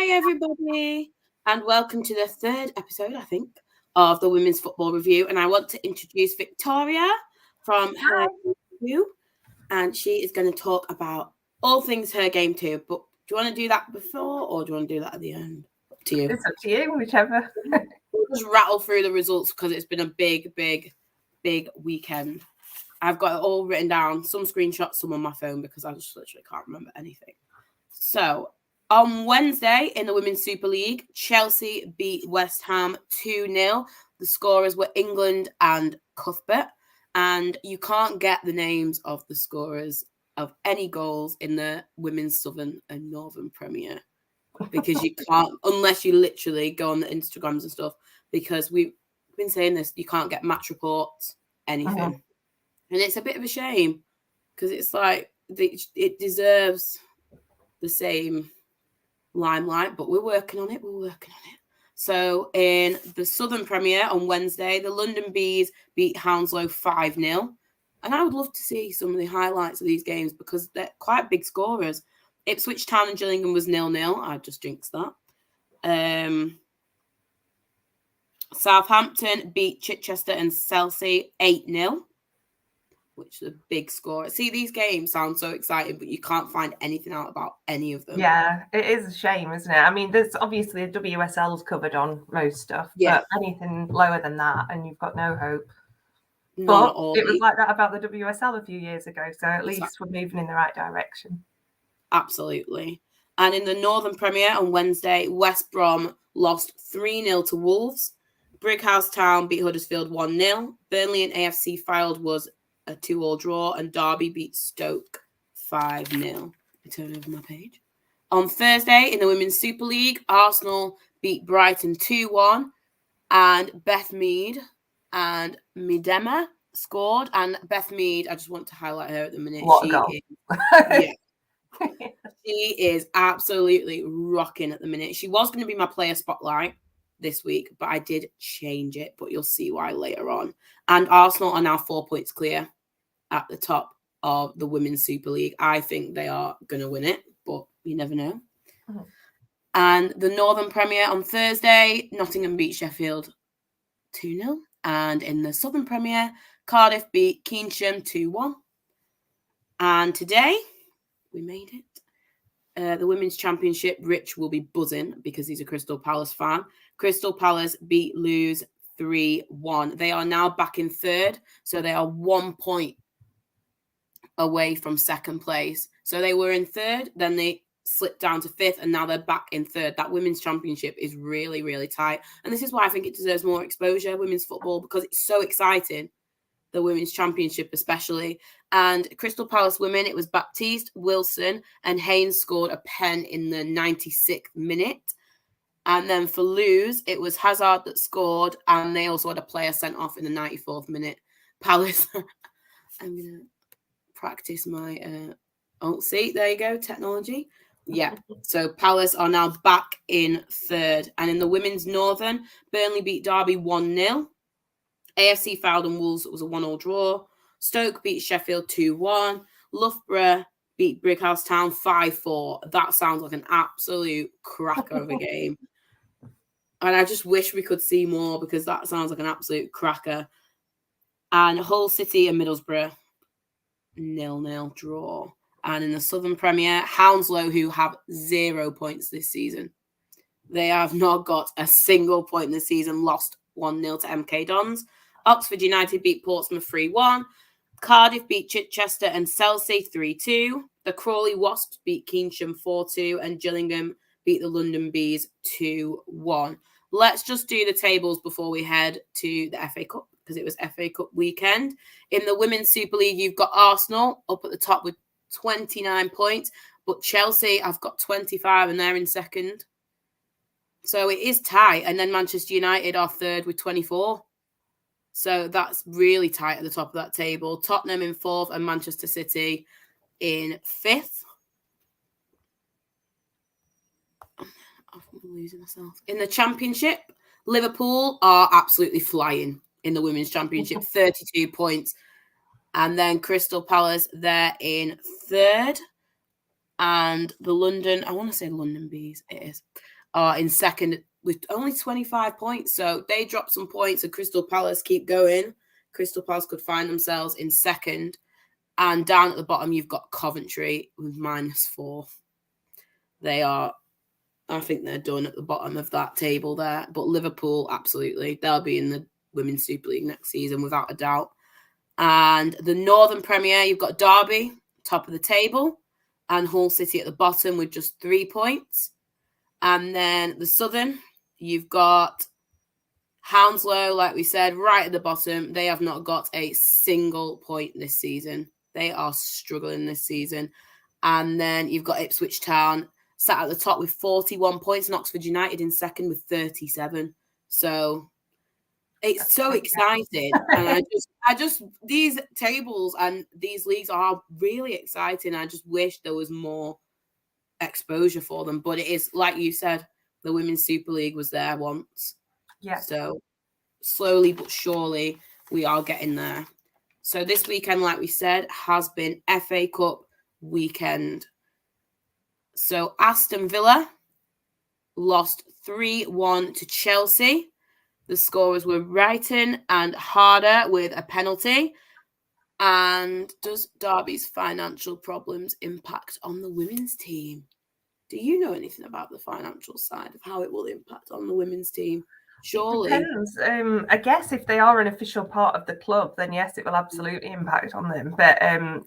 Everybody, and welcome to the third episode, I think, of the Women's Football Review. And I want to introduce Victoria from HerGameToo, and she is going to talk about all things HerGameToo. But do you want to do that before, or do you want to do that at the end? Up to you. It's up to you, whichever. We'll just rattle through the results because it's been a big weekend. I've got it all written down, some screenshots, some on my phone because I just literally can't remember anything. So, on Wednesday in the Women's Super League, Chelsea beat West Ham 2-0. The scorers were England and Cuthbert. And you can't get the names of the scorers of any goals in the Women's Southern and Northern Premier. Because you can't, unless you literally go on the Instagrams and stuff. Because we've been saying this, you can't get match reports, anything. And it's a bit of a shame. Because it's like, it deserves the same limelight, but we're working on it. So in the Southern Premier on Wednesday, the London Bees beat Hounslow 5-0. And I would love to see some of the highlights of these games because they're quite big scorers. Ipswich Town and Gillingham was 0-0. I just jinxed that. Southampton beat Chichester and Chelsea 8-0. Which is a big score. See, these games sound so exciting, but you can't find anything out about any of them. Yeah, it is a shame, isn't it? I mean, there's obviously the WSL's covered on most stuff, but anything lower than that, and you've got no hope. But it was like that about the WSL a few years ago, so at least we're moving in the right direction. Absolutely. And in the Northern Premier on Wednesday, West Brom lost 3-0 to Wolves. Brighouse Town beat Huddersfield 1-0. Burnley and AFC Fylde was a 2-2 draw, and Derby beat Stoke 5-0. I turn over my page. On Thursday, in the Women's Super League, Arsenal beat Brighton 2-1, and Beth Mead and Midema scored. And Beth Mead, I just want to highlight her at the minute. She is absolutely rocking at the minute. She was going to be my player spotlight this week, but I did change it, but you'll see why later on. And Arsenal are now 4 points clear at the top of the Women's Super League. I think they are going to win it, but you never know. And the Northern Premier on Thursday, Nottingham beat Sheffield 2-0. And in the Southern Premier, Cardiff beat Keynsham 2-1. And today, we made it. The Women's Championship, Rich will be buzzing because he's a Crystal Palace fan. Crystal Palace beat Lewes 3-1. They are now back in third, so they are 1 point away from second place. So they were in third, then they slipped down to fifth, and now they're back in third. That Women's Championship is really, really tight. And this is why I think it deserves more exposure, women's football, because it's so exciting, the Women's Championship especially. And Crystal Palace women, it was Baptiste, Wilson, and Haynes scored a pen in the 96th minute. And then for Lewes, it was Hazard that scored, and they also had a player sent off in the 94th minute. Palace, I'm going to practice my... see, there you go, technology. Yeah, so Palace are now back in third. And in the Women's Northern, Burnley beat Derby 1-0. AFC Fylde and Wolves was a 1-1 draw. Stoke beat Sheffield 2-1. Loughborough beat Brighouse Town 5-4. That sounds like an absolute cracker of a game. And I just wish we could see more because that sounds like an absolute cracker. And Hull City and Middlesbrough 0-0 draw. And in the Southern Premier, Hounslow, who have 0 points this season. They have not got a single point this season, lost 1-0 to MK Dons. Oxford United beat Portsmouth 3-1. Cardiff beat Chichester and Chelsea 3-2. The Crawley Wasps beat Keynsham 4-2. And Gillingham beat the London Bees 2-1. Let's just do the tables before we head to the FA Cup, because it was FA Cup weekend. In the Women's Super League, you've got Arsenal up at the top with 29 points. But Chelsea have got 25 and they're in second. So it is tight. And then Manchester United are third with 24. So that's really tight at the top of that table. Tottenham in fourth and Manchester City in fifth. I'm losing myself. In the Championship, Liverpool are absolutely flying in the Women's Championship, 32 points. And then Crystal Palace, they're in third. And the London, I want to say London Bees, it is, are in second with only 25 points. So they drop some points and Crystal Palace keep going. Crystal Palace could find themselves in second. And down at the bottom, you've got Coventry with -4. They are, I think they're done at the bottom of that table there. But Liverpool, absolutely. They'll be in the Women's Super League next season without a doubt. And the Northern Premier, you've got Derby, top of the table, and Hull City at the bottom with just 3 points. And then the Southern, you've got Hounslow, like we said, right at the bottom. They have not got a single point this season. They are struggling this season. And then you've got Ipswich Town sat at the top with 41 points and Oxford United in second with 37. So it's so exciting. And I just these tables and these leagues are really exciting. I just wish there was more exposure for them. But it is, like you said, the Women's Super League was there once. Yeah. So slowly but surely we are getting there. So this weekend, like we said, has been FA Cup weekend. So Aston Villa lost 3-1 to Chelsea. The scorers were Brighton and Harder with a penalty. And does Derby's financial problems impact on the women's team? Do you know anything about the financial side of how it will impact on the women's team? Surely. It depends. I guess if they are an official part of the club, then yes, it will absolutely impact on them. But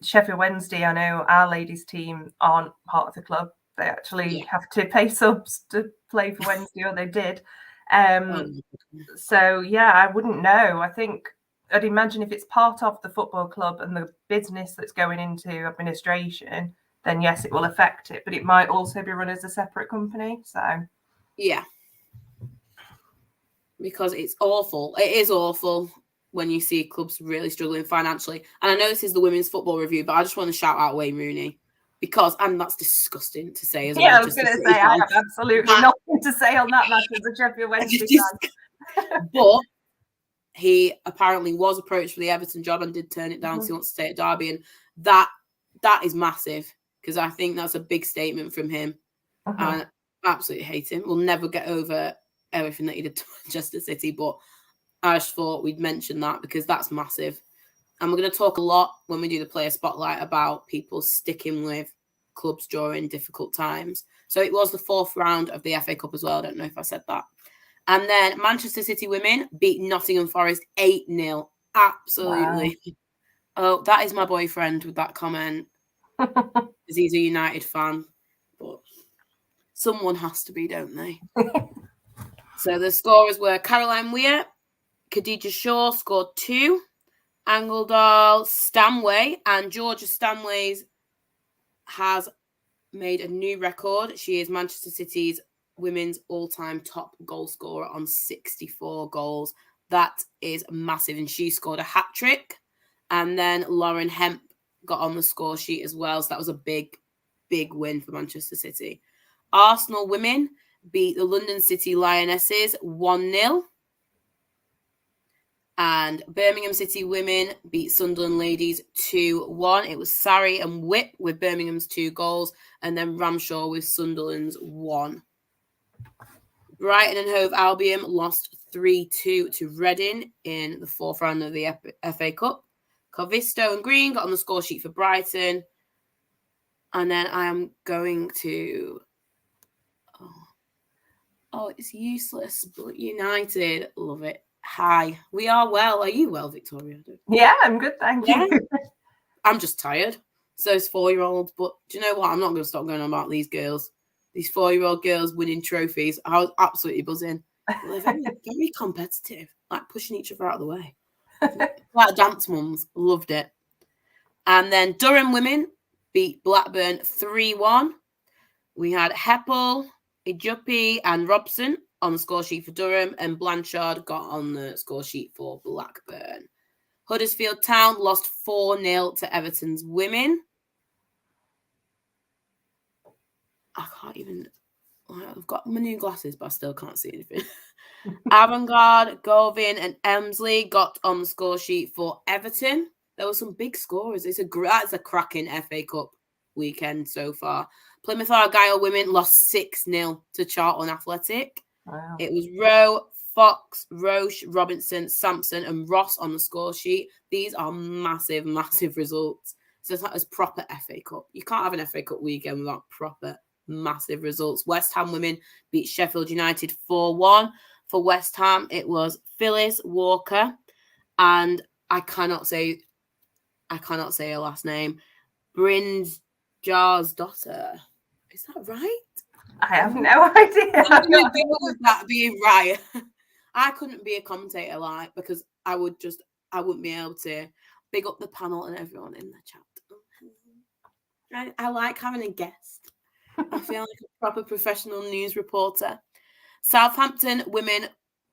Sheffield Wednesday, I know our ladies team aren't part of the club. They actually have to pay subs to play for Wednesday, or they did. So, yeah, I wouldn't know. I think I'd imagine if it's part of the football club and the business that's going into administration, then yes, it will affect it. But it might also be run as a separate company. So, yeah. Because it's awful. It is awful when you see clubs really struggling financially. And I know this is the women's football review, but I just want to shout out Wayne Rooney because, and that's disgusting to say as well. Yeah, I was going to say, I have absolutely nothing to say on that matter as a Sheffield Wednesday fan. But he apparently was approached for the Everton job and did turn it down, so he wants to stay at Derby. And that is massive because I think that's a big statement from him. And I absolutely hate him. We'll never get over everything that he did to Manchester City, but I just thought we'd mention that because that's massive. And we're going to talk a lot when we do the player spotlight about people sticking with clubs during difficult times. So it was the 4th round of the FA Cup as well. I don't know if I said that. And then Manchester City women beat Nottingham Forest 8-0. Absolutely. Wow. Oh, that is my boyfriend with that comment. Because he's a United fan. But someone has to be, don't they? So the scorers were Caroline Weir, Khadija Shaw scored 2, Angledal Stanway, and Georgia Stanways has made a new record. She is Manchester City's women's all-time top goal scorer on 64 goals. That is massive, and she scored a hat-trick. And then Lauren Hemp got on the score sheet as well, so that was a big, big win for Manchester City. Arsenal women beat the London City Lionesses 1-0. And Birmingham City women beat Sunderland Ladies 2-1. It was Sarri and Whip with Birmingham's 2 goals, and then Ramshaw with Sunderland's 1. Brighton and Hove Albion lost 3-2 to Reading in the 4th round of the FA Cup. Corvisto and Green got on the score sheet for Brighton. And then I am going to... Oh, it's useless, but United, love it. Hi, we are well. Are you well, Victoria? Yeah, I'm good, thank you. I'm just tired. So is 4-year-olds, but do you know what? I'm not going to stop going on about these girls. These 4-year-old girls winning trophies. I was absolutely buzzing. They're very, very competitive, like pushing each other out of the way. Like dance mums, loved it. And then Durham women beat Blackburn 3-1. We had Heppel, Ijupi and Robson on the score sheet for Durham, and Blanchard got on the score sheet for Blackburn. Huddersfield Town lost 4-0 to Everton's women. I can't even... I've got my new glasses, but I still can't see anything. Avantgarde, Govin and Emsley got on the score sheet for Everton. There were some big scorers. That's a cracking FA Cup weekend so far. Plymouth Argyle women lost 6-0 to Charlton Athletic. Wow. It was Rowe, Fox, Roche, Robinson, Sampson and Ross on the score sheet. These are massive, massive results. So it's like a proper FA Cup. You can't have an FA Cup weekend without proper massive results. West Ham women beat Sheffield United 4-1. For West Ham, it was Phyllis Walker, and I cannot say her last name. Brinjar's daughter. Is that right? I have no idea. I'm going to go with that being right. I couldn't be a commentator because I wouldn't be able to big up the panel and everyone in the chat. I like having a guest. I feel like a proper professional news reporter. Southampton women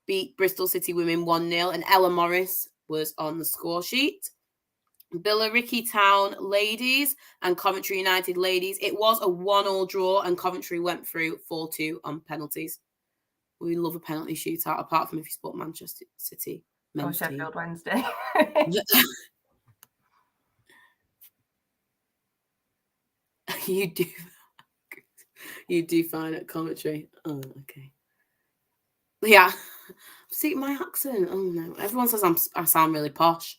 beat Bristol City women 1-0, and Ella Morris was on the score sheet. Billericay Town ladies and Coventry United ladies. It was a 1-1 draw, and Coventry went through 4-2 on penalties. We love a penalty shootout, apart from if you support Manchester City. Or Sheffield Wednesday. You do fine at Coventry. Oh, okay. Yeah. See, my accent. Oh, no. Everyone says I sound really posh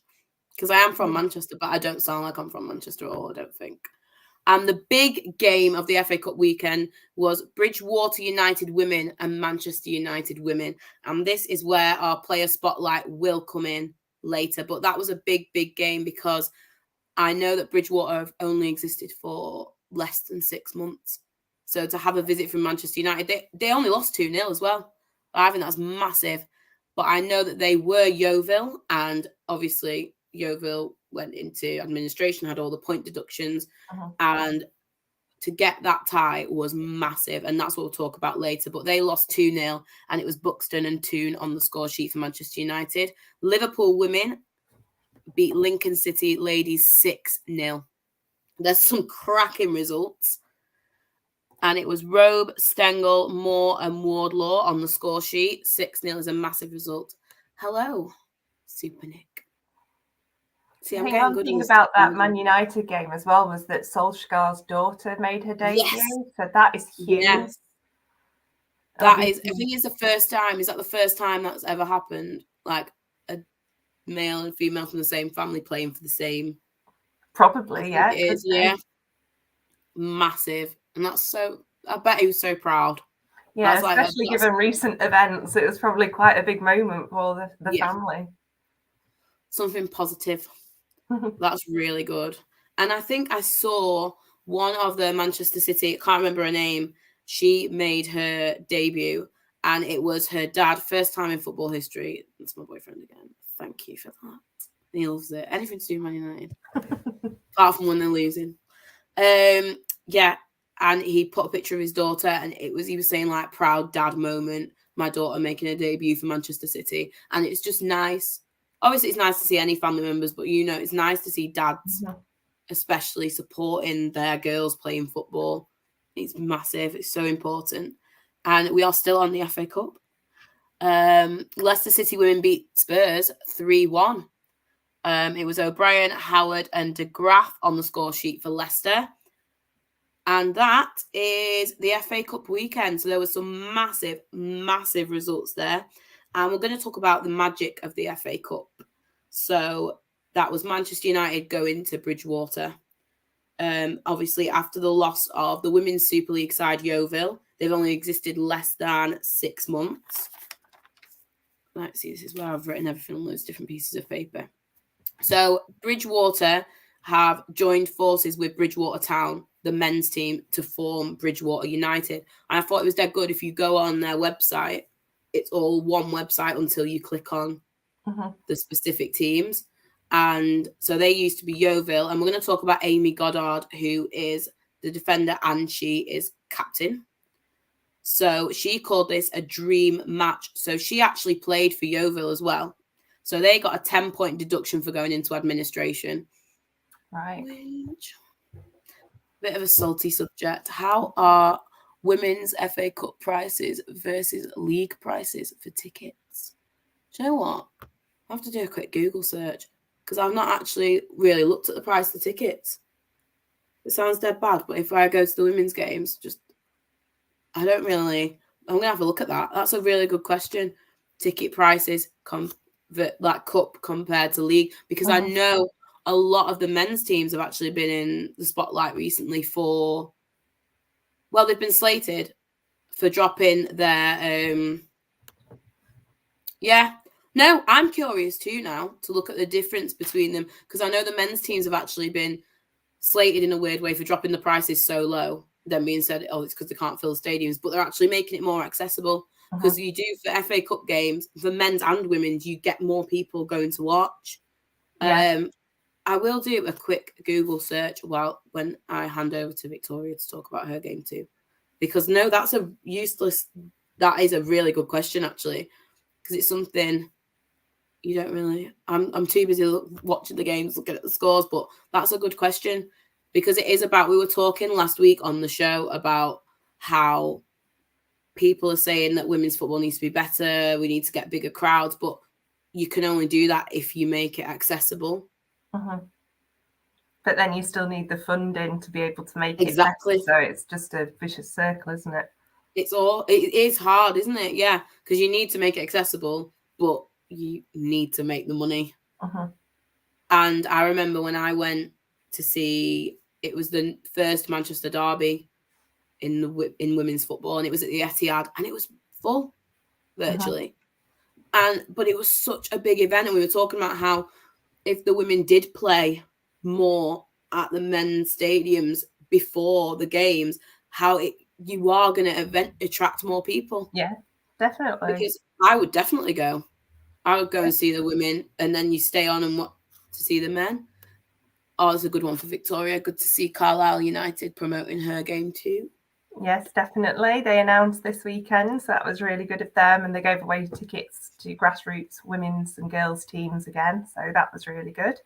because I am from Manchester, but I don't sound like I'm from Manchester at all, I don't think. And the big game of the FA Cup weekend was Bridgewater United women and Manchester United women. And this is where our player spotlight will come in later. But that was a big, big game because I know that Bridgewater have only existed for less than 6 months. So to have a visit from Manchester United, they only lost 2-0 as well. I think that's massive. But I know that they were Yeovil, and obviously Yeovil went into administration, had all the point deductions, and to get that tie was massive, and that's what we'll talk about later. But they lost 2-0, and it was Buxton and Toon on the score sheet for Manchester United. Liverpool women beat Lincoln City ladies 6-0. There's some cracking results. And it was Robe, Stengel, Moore and Wardlaw on the score sheet. 6-0 is a massive result. Hello, Super Nick. See, I'm getting good. Thing about that Man United game as well was that Solskjaer's daughter made her debut. Yes. So that is huge. Yes. I think it's the first time. Is that the first time that's ever happened? Like a male and female from the same family playing for the same. Probably, yeah. It is, yeah. Massive. And that's so, I bet he was so proud. Yeah, that's especially given recent events, it was probably quite a big moment for the family. Something positive. That's really good. And I think I saw one of the Manchester City, I can't remember her name, she made her debut and it was her dad, first time in football history. That's my boyfriend again. Thank you for that. He loves it. Anything to do with Man United. Apart from when they're losing. Yeah. And he put a picture of his daughter and he was saying like proud dad moment, my daughter making a debut for Manchester City. And it's just nice. Obviously it's nice to see any family members, but it's nice to see dads, especially supporting their girls playing football. It's massive. It's so important. And we are still on the FA Cup. Leicester City women beat Spurs 3-1. It was O'Brien, Howard and De Graaf on the score sheet for Leicester. And that is the FA Cup weekend. So there were some massive, massive results there. And we're going to talk about the magic of the FA Cup. So that was Manchester United going to Bridgewater. Obviously, after the loss of the Women's Super League side Yeovil, they've only existed less than 6 months. Let's see, this is where I've written everything on those different pieces of paper. So Bridgewater have joined forces with Bridgewater Town, the men's team, to form Bridgewater United. And I thought it was dead good. If you go on their website, it's all one website until you click on the specific teams. And so they used to be Yeovil. And we're going to talk about Amy Goddard, who is the defender and she is captain. So she called this a dream match. So she actually played for Yeovil as well. So they got a 10-point deduction for going into administration. Right. Which, bit of a salty subject. How are women's FA Cup prices versus league prices for tickets? Do you know what? I have to do a quick Google search because I've not actually really looked at the price of the tickets. It sounds dead bad, but if I go to the women's games, I'm going to have a look at that. That's a really good question. Ticket prices, cup compared to league, because I know a lot of the men's teams have actually been in the spotlight recently they've been slated for dropping their, No, I'm curious too now to look at the difference between them, because I know the men's teams have actually been slated in a weird way for dropping the prices so low. Then being said, it's because they can't fill the stadiums, but they're actually making it more accessible, because you do for FA Cup games, for men's and women's, you get more people going to watch. Yeah. I will do a quick Google search when I hand over to Victoria to talk about her game too, because that is a really good question actually, because it's something you don't really. I'm too busy watching the games, looking at the scores, but that's a good question. Because it is about, we were talking last week on the show about how people are saying that women's football needs to be better. We need to get bigger crowds, but you can only do that if you make it accessible. But then you still need the funding to be able to make it better. So it's just a vicious circle, isn't it? It is hard, isn't it? Yeah, because you need to make it accessible, but you need to make the money. And I remember when I went to see, it was the first Manchester derby in women's football, and it was at the Etihad, and it was full virtually. But it was such a big event, and we were talking about how if the women did play more at the men's stadiums before the games, how you are going to attract more people. Yeah, definitely. Because I would definitely go. I would go and see the women, and then you stay on and to see the men. Oh, it's a good one for Victoria. Good to see Carlisle United promoting HerGameToo. Yes, definitely. They announced this weekend, so that was really good of them. And they gave away tickets to grassroots women's and girls teams again. So that was really good.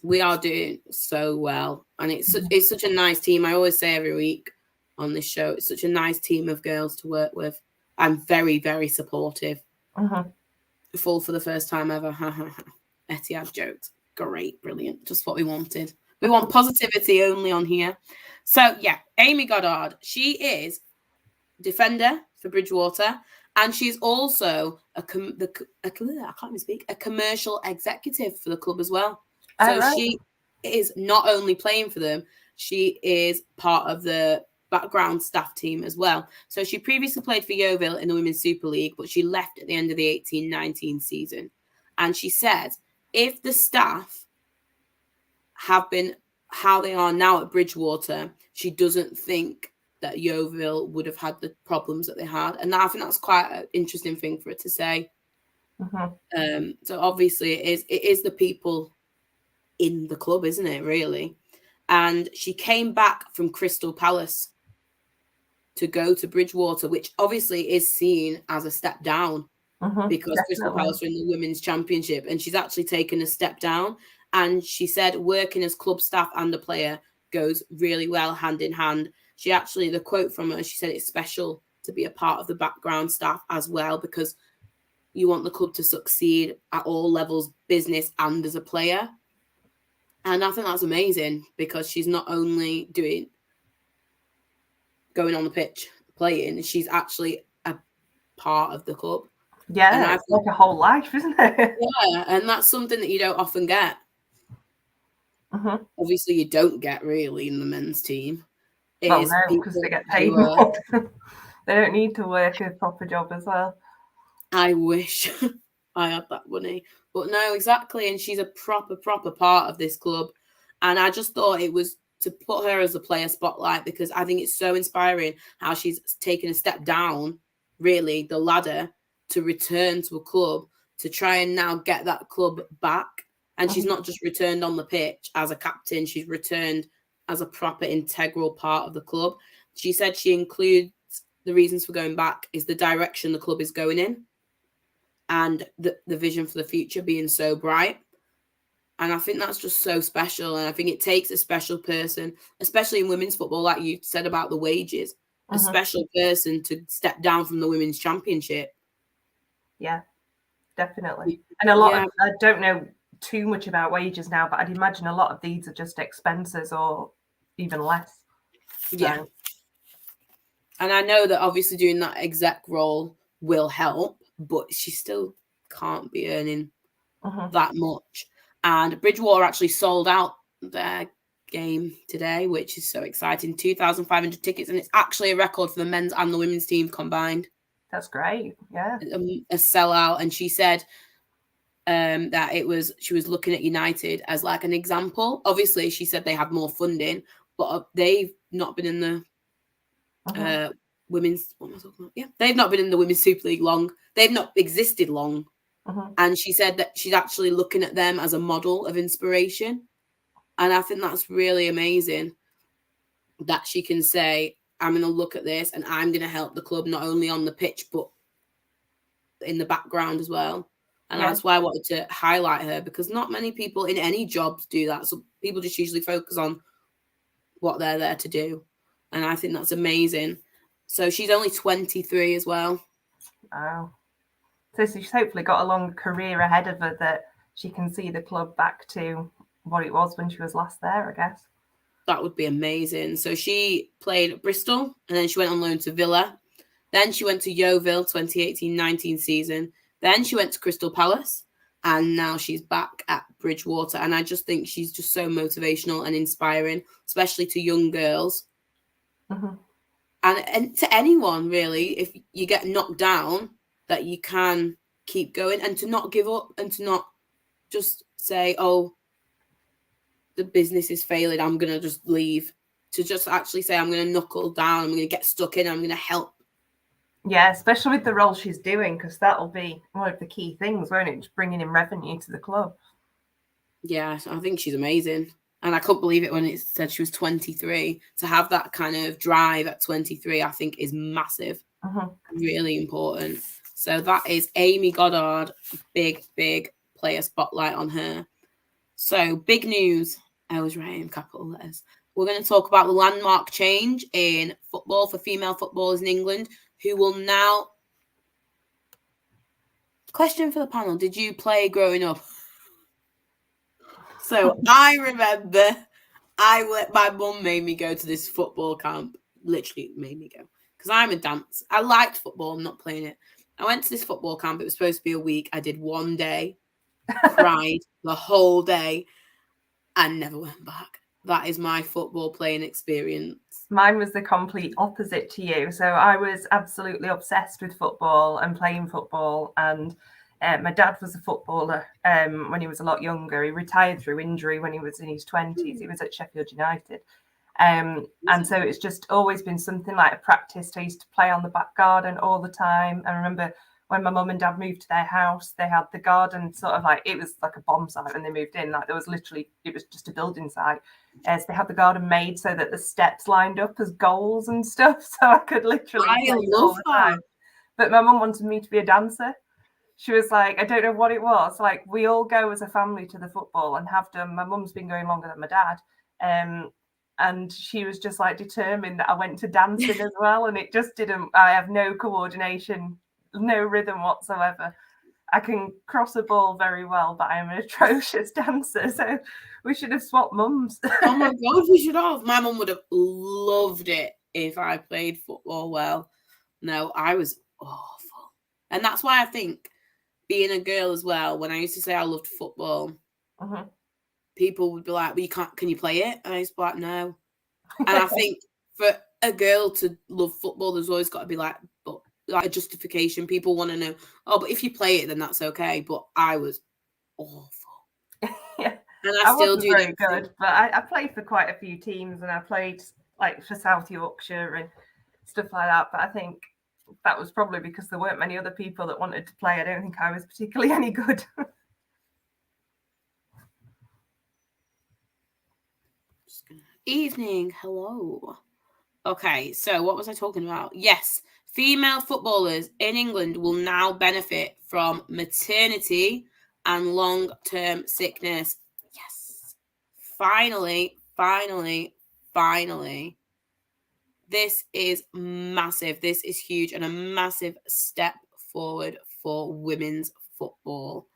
We are doing so well. And it's such a nice team. I always say every week on this show, it's such a nice team of girls to work with. I'm very, very supportive. Full for the first time ever. Etihad jokes. Great, brilliant. Just what we wanted. We want positivity only on here. So, yeah, Amy Goddard. She is defender for Bridgewater, and she's also a commercial executive for the club as well. So she is not only playing for them, she is part of the background staff team as well. So she previously played for Yeovil in the Women's Super League, but she left at the end of the 18-19 season. And she said, if the staff have been how they are now at Bridgewater, she doesn't think that Yeovil would have had the problems that they had. And I think that's quite an interesting thing for her to say. So obviously it is the people in the club, isn't it, really? And she came back from Crystal Palace to go to Bridgewater, which obviously is seen as a step down because Crystal Palace are in the Women's Championship, and she's actually taken a step down. And she said working as club staff and a player goes really well hand in hand. She actually, the quote from her, she said it's special to be a part of the background staff as well, because you want the club to succeed at all levels, business and as a player. And I think that's amazing, because she's not only going on the pitch playing, she's actually a part of the club. Yeah, it's like a whole life, isn't it? Yeah, and that's something that you don't often get. Obviously, you don't get really in the men's team. Well, no, because they get paid more. They don't need to work a proper job as well. I wish I had that money. But no, exactly. And she's a proper part of this club. And I just thought it was to put her as a player spotlight, because I think it's so inspiring how she's taken a step down, really, the ladder, to return to a club to try and now get that club back. And she's not just returned on the pitch as a captain, she's returned as a proper integral part of the club. She said she includes the reasons for going back is the direction the club is going in and the vision for the future being so bright. And I think that's just so special. And I think it takes a special person, especially in women's football, like you said about the wages, a special person to step down from the women's championship. Yeah, definitely. And a lot of, I don't know too much about wages now, but I'd imagine a lot of these are just expenses or even less. Yeah. And I know that obviously doing that exec role will help, but she still can't be earning that much. And Bridgewater actually sold out their game today, which is so exciting. 2,500 tickets, and it's actually a record for the men's and the women's team combined. That's great. Yeah. A sellout. And she said that she was looking at United as like an example. Obviously, she said they had more funding, but they've not been in the women's. What am I talking about? Yeah, they've not been in the Women's Super League long. They've not existed long. And she said that she's actually looking at them as a model of inspiration. And I think that's really amazing that she can say, I'm going to look at this and I'm going to help the club not only on the pitch, but in the background as well. And that's why I wanted to highlight her, because not many people in any jobs do that. So people just usually focus on what they're there to do. And I think that's amazing. So she's only 23 as well. Wow. So she's hopefully got a long career ahead of her that she can see the club back to what it was when she was last there, I guess. That would be amazing. So she played at Bristol and then she went on loan to Villa. Then she went to Yeovil 2018-19 season. Then she went to Crystal Palace and now she's back at Bridgewater. And I just think she's just so motivational and inspiring, especially to young girls. And to anyone, really, if you get knocked down, that you can keep going and to not give up and to not just say, oh, the business is failing, I'm going to just leave. To just actually say, I'm going to knuckle down, I'm going to get stuck in, I'm going to help. Yeah, especially with the role she's doing, because that'll be one of the key things, won't it? Just bringing in revenue to the club. Yeah, I think she's amazing. And I couldn't believe it when it said she was 23. To have that kind of drive at 23, I think is massive. Really important. So that is Amy Goddard. Big player spotlight on her. So big news. I was writing capital letters. We're going to talk about the landmark change in football for female footballers in England, who will now... Question for the panel. Did you play growing up? So I remember my mum made me go to this football camp. Literally made me go. Because I'm a dance. I liked football. I'm not playing it. I went to this football camp. It was supposed to be a week. I did one day. Cried the whole day. And never went back. That is my football playing experience. Mine was the complete opposite to you. So I was absolutely obsessed with football and playing football. And my dad was a footballer when he was a lot younger. He retired through injury when he was in his 20s. He was at Sheffield United. And so it's just always been something like a practice. I used to play on the back garden all the time. I remember when my mum and dad moved to their house, they had the garden sort of like, it was like a bomb site when they moved in. Like there was literally, it was just a building site. So they had the garden made so that the steps lined up as goals and stuff. So I could literally play all the time. But my mum wanted me to be a dancer. She was like, I don't know what it was. Like we all go as a family to the football and have done. My mum's been going longer than my dad. And she was just like determined that I went to dancing as well. And it just didn't, I have no coordination, no rhythm whatsoever. I can cross a ball very well, but I am an atrocious dancer. So we should have swapped mums. Oh my God, we should have. My mum would have loved it if I played football well. No, I was awful. And that's why I think being a girl as well, when I used to say I loved football, people would be like, well, can you play it? And I used to be like, no. And I think for a girl to love football, there's always got to be like a justification. People want to know, oh, but if you play it, then that's okay. But I was awful. Yeah. And I still wasn't do very good, but I played for quite a few teams and I played like for South Yorkshire and stuff like that. But I think that was probably because there weren't many other people that wanted to play. I don't think I was particularly any good. Evening, hello. Okay, so what was I talking about? Yes, female footballers in England will now benefit from maternity and long-term sickness. Yes. Finally. This is massive. This is huge and a massive step forward for women's football.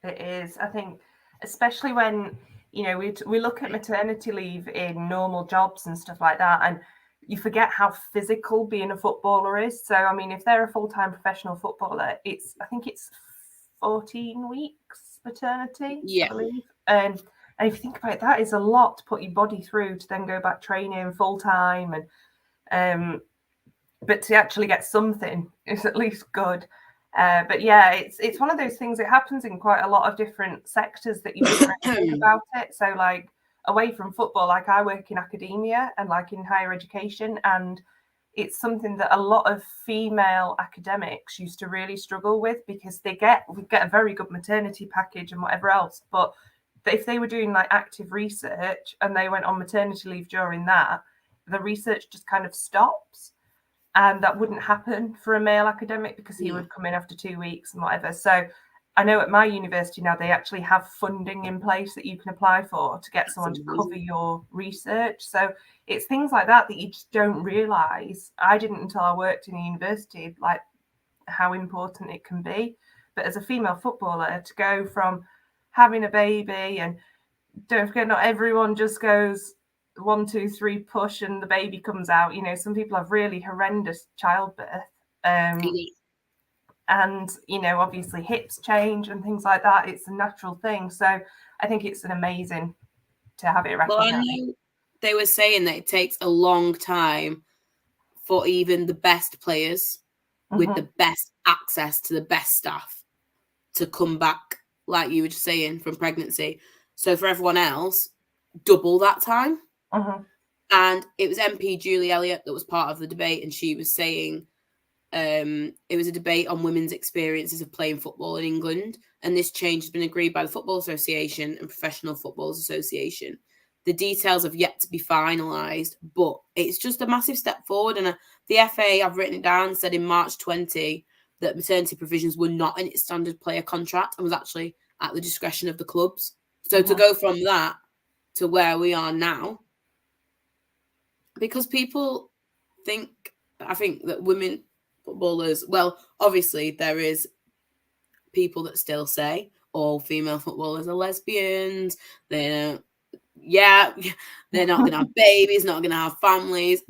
It is. I think, especially when, you know, we look at maternity leave in normal jobs and stuff like that, and you forget how physical being a footballer is. So, I mean, if they're a full-time professional footballer, I think it's 14 weeks maternity, I believe. And if you think about it, that is a lot to put your body through to then go back training full-time. And but to actually get something is at least good. But yeah, it's one of those things. It happens in quite a lot of different sectors that you don't really think about it. So like away from football, like I work in academia and like in higher education, and it's something that a lot of female academics used to really struggle with because we get a very good maternity package and whatever else. But if they were doing like active research and they went on maternity leave during that, the research just kind of stops. And that wouldn't happen for a male academic because he would come in after 2 weeks and whatever. So I know at my university now, they actually have funding in place that you can apply for to get someone to cover your research. So it's things like that you just don't realise. I didn't until I worked in a university, like how important it can be. But as a female footballer, to go from having a baby, and don't forget, not everyone just goes 1, 2, 3 push and the baby comes out. You know, some people have really horrendous childbirth. And, you know, obviously hips change and things like that. It's a natural thing. So I think it's an amazing to have it recognized. Well, I know they were saying that it takes a long time for even the best players with the best access to the best staff to come back, like you were just saying, from pregnancy. So for everyone else, double that time. And it was MP Julie Elliott that was part of the debate, and she was saying it was a debate on women's experiences of playing football in England, and this change has been agreed by the Football Association and Professional Footballers Association. The details have yet to be finalised, but it's just a massive step forward. And the FA, I've written it down, said in March 20 that maternity provisions were not in its standard player contract and was actually at the discretion of the clubs. So to go from that to where we are now, because people I think that women footballers, well, obviously there is people that still say all female footballers are lesbians. They're not going to have babies, not going to have families.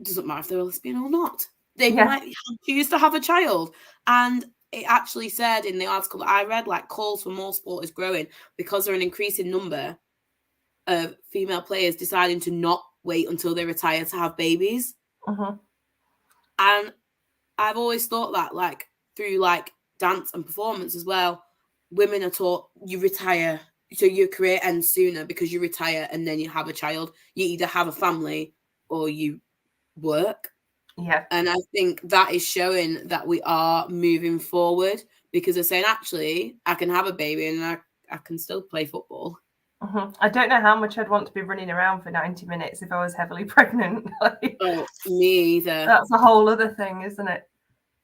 It doesn't matter if they're a lesbian or not. They might choose to have a child. And it actually said in the article that I read, like, calls for more sport is growing because there are an increasing number of female players deciding to not wait until they retire to have babies. And I've always thought that, like, through like dance and performance as well, women are taught you retire, so your career ends sooner because you retire and then you have a child. You either have a family or you work. And I think that is showing that we are moving forward because they're saying, actually, I can have a baby and I can still play football. I don't know how much I'd want to be running around for 90 minutes if I was heavily pregnant. Oh, me either. That's a whole other thing, isn't it?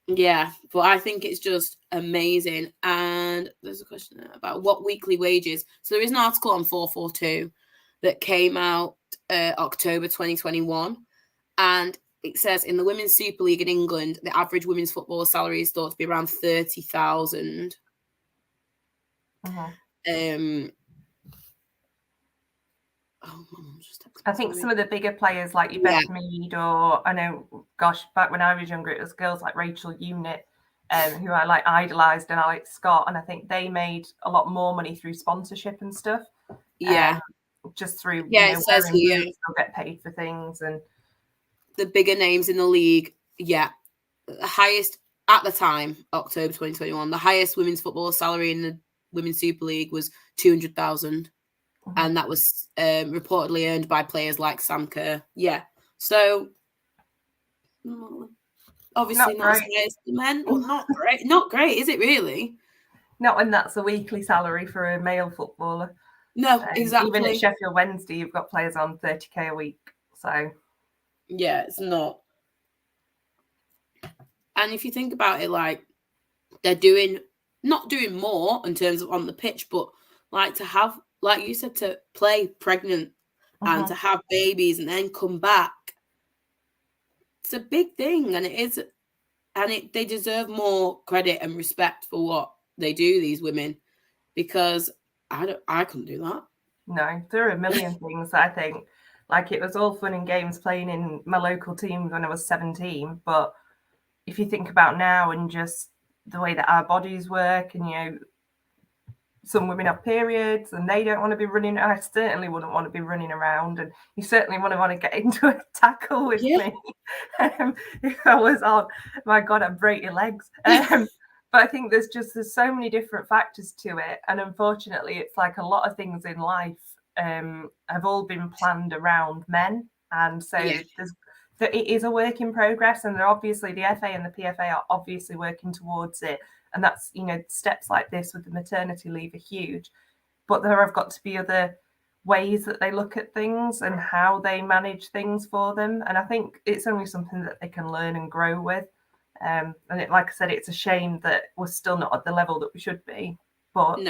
Yeah, but I think it's just amazing. And there's a question about what weekly wages. So there is an article on 442 that came out October 2021. And it says in the Women's Super League in England, the average women's footballer salary is thought to be around 30,000. I think some of the bigger players like your Beth Mead, or I know, gosh, back when I was younger, it was girls like Rachel Unit, who I like idolised, and Alex Scott, and I think they made a lot more money through sponsorship and stuff. Just through it says here they'll get paid for things, and the bigger names in the league, the highest at the time, October 2021, the highest women's football salary in the Women's Super League was 200,000. and that was reportedly earned by players like Sam Kerr. Yeah, so obviously not as great as the men, but not great. Not great, is it really? Not when that's a weekly salary for a male footballer. No, exactly. Even at Sheffield Wednesday, you've got players on 30k a week. So yeah, it's not. And if you think about it, like they're not doing more in terms of on the pitch, but like to have, like you said, to play pregnant and to have babies and then come back. It's a big thing, and it is, and they deserve more credit and respect for what they do, these women, because I couldn't do that. No, there are a million things that I think, like, it was all fun and games playing in my local team when I was 17, but if you think about now and just the way that our bodies work, and, you know, some women have periods and they don't want to be running. I certainly wouldn't want to be running around, and you certainly wouldn't want to get into a tackle with me if I was on. My God, I'd break your legs. But I think there's so many different factors to it, and unfortunately, it's like a lot of things in life have all been planned around men, and so it is a work in progress, and they're obviously the FA and the PFA are obviously working towards it. And that's, you know, steps like this with the maternity leave are huge. But there have got to be other ways that they look at things and how they manage things for them. And I think it's only something that they can learn and grow with. And like I said, it's a shame that we're still not at the level that we should be. But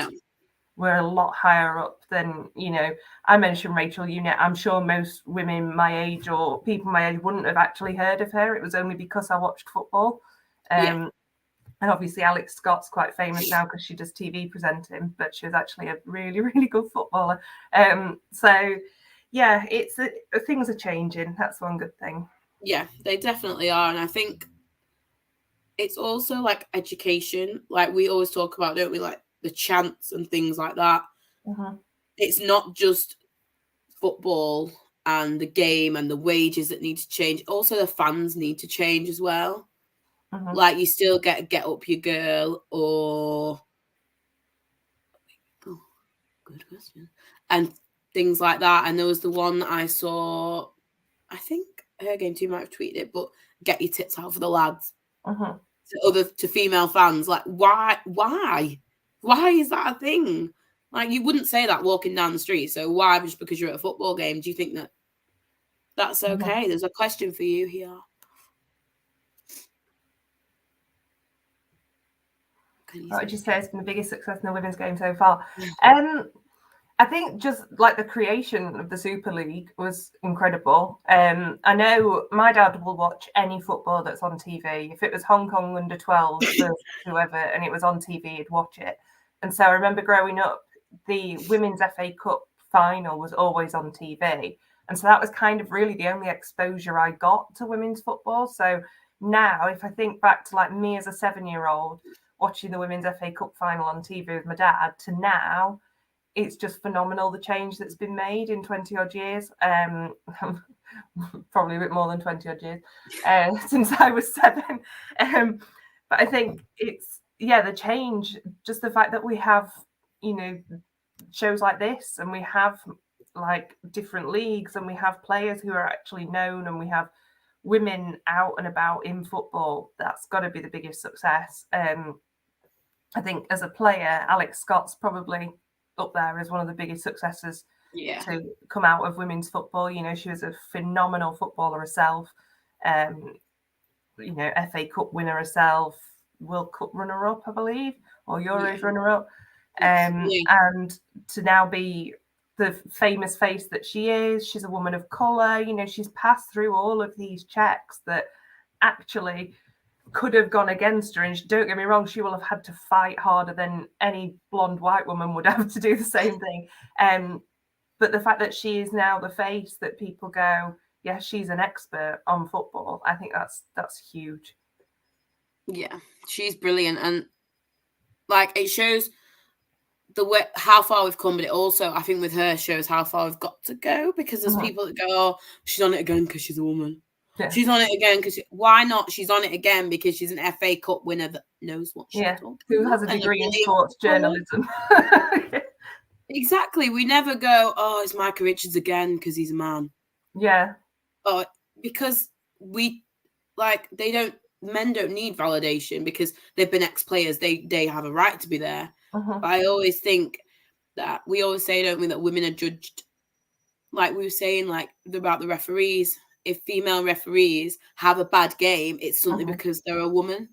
we're a lot higher up than, you know, I mentioned Rachel Unit. I'm sure most women my age or people my age wouldn't have actually heard of her. It was only because I watched football. And obviously Alex Scott's quite famous now because she does TV presenting, but she was actually a really, really good footballer. So, yeah, things are changing. That's one good thing. Yeah, they definitely are. And I think it's also like education. Like we always talk about, don't we? Like the chants and things like that. It's not just football and the game and the wages that need to change. Also, the fans need to change as well. Like you still get up your girl or good question, and things like that. And there was the one that I saw, I think HerGameToo might have tweeted it, but get your tits out for the lads to female fans. Like why is that a thing? Like you wouldn't say that walking down the street. So why, just because you're at a football game, do you think that that's okay? There's a question for you here. What would you say has been the biggest success in the women's game so far? I think just like the creation of the Super League was incredible. I know my dad will watch any football that's on TV. If it was Hong Kong under 12 or whoever and it was on TV, he'd watch it. And so I remember growing up, the Women's FA Cup final was always on TV. And so that was kind of really the only exposure I got to women's football. So now, if I think back to like me as a 7-year-old, watching the Women's FA Cup final on TV with my dad to now, it's just phenomenal, the change that's been made in 20 odd years. Probably a bit more than 20 odd years since I was 7. But I think it's, the change, just the fact that we have, you know, shows like this, and we have like different leagues, and we have players who are actually known, and we have women out and about in football. That's got to be the biggest success. I think as a player, Alex Scott's probably up there as one of the biggest successes to come out of women's football. You know, she was a phenomenal footballer herself. You know, FA Cup winner herself, World Cup runner-up, I believe, or Euros runner-up. And to now be the famous face that she is, she's a woman of colour. You know, she's passed through all of these checks that actually could have gone against her, and don't get me wrong, she will have had to fight harder than any blonde white woman would have to do the same thing. But the fact that she is now the face that people go, yeah, she's an expert on football, I think that's huge. Yeah, she's brilliant, and like it shows the way how far we've come, but it also, I think, with her shows how far we've got to go, because there's people that go, oh, she's on it again because she's a woman. Yeah. She's on it again because why not? She's on it again because she's an FA Cup winner that knows what she's talking about. Who has a degree in sports journalism. Exactly. We never go, oh, it's Micah Richards again because he's a man. Yeah. Oh, because men don't need validation because they've been ex-players. They have a right to be there. Uh-huh. But I always think that we always say, don't we, that women are judged, like we were saying, like about the referees. If female referees have a bad game, it's simply because they're a woman.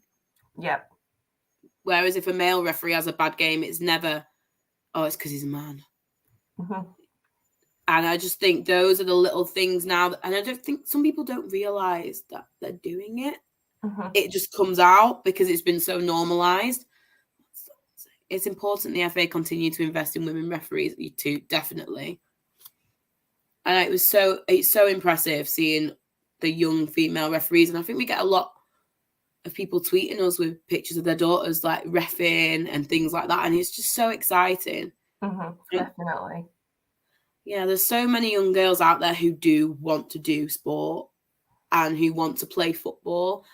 Yeah. Whereas if a male referee has a bad game, it's never, oh, it's because he's a man. And I just think those are the little things now. And I don't think some people don't realize that they're doing it. It just comes out because it's been so normalized. It's important the FA continue to invest in women referees too, definitely. And it's so impressive seeing the young female referees. And I think we get a lot of people tweeting us with pictures of their daughters like reffing and things like that. And it's just so exciting. Definitely. Yeah, there's so many young girls out there who do want to do sport and who want to play football.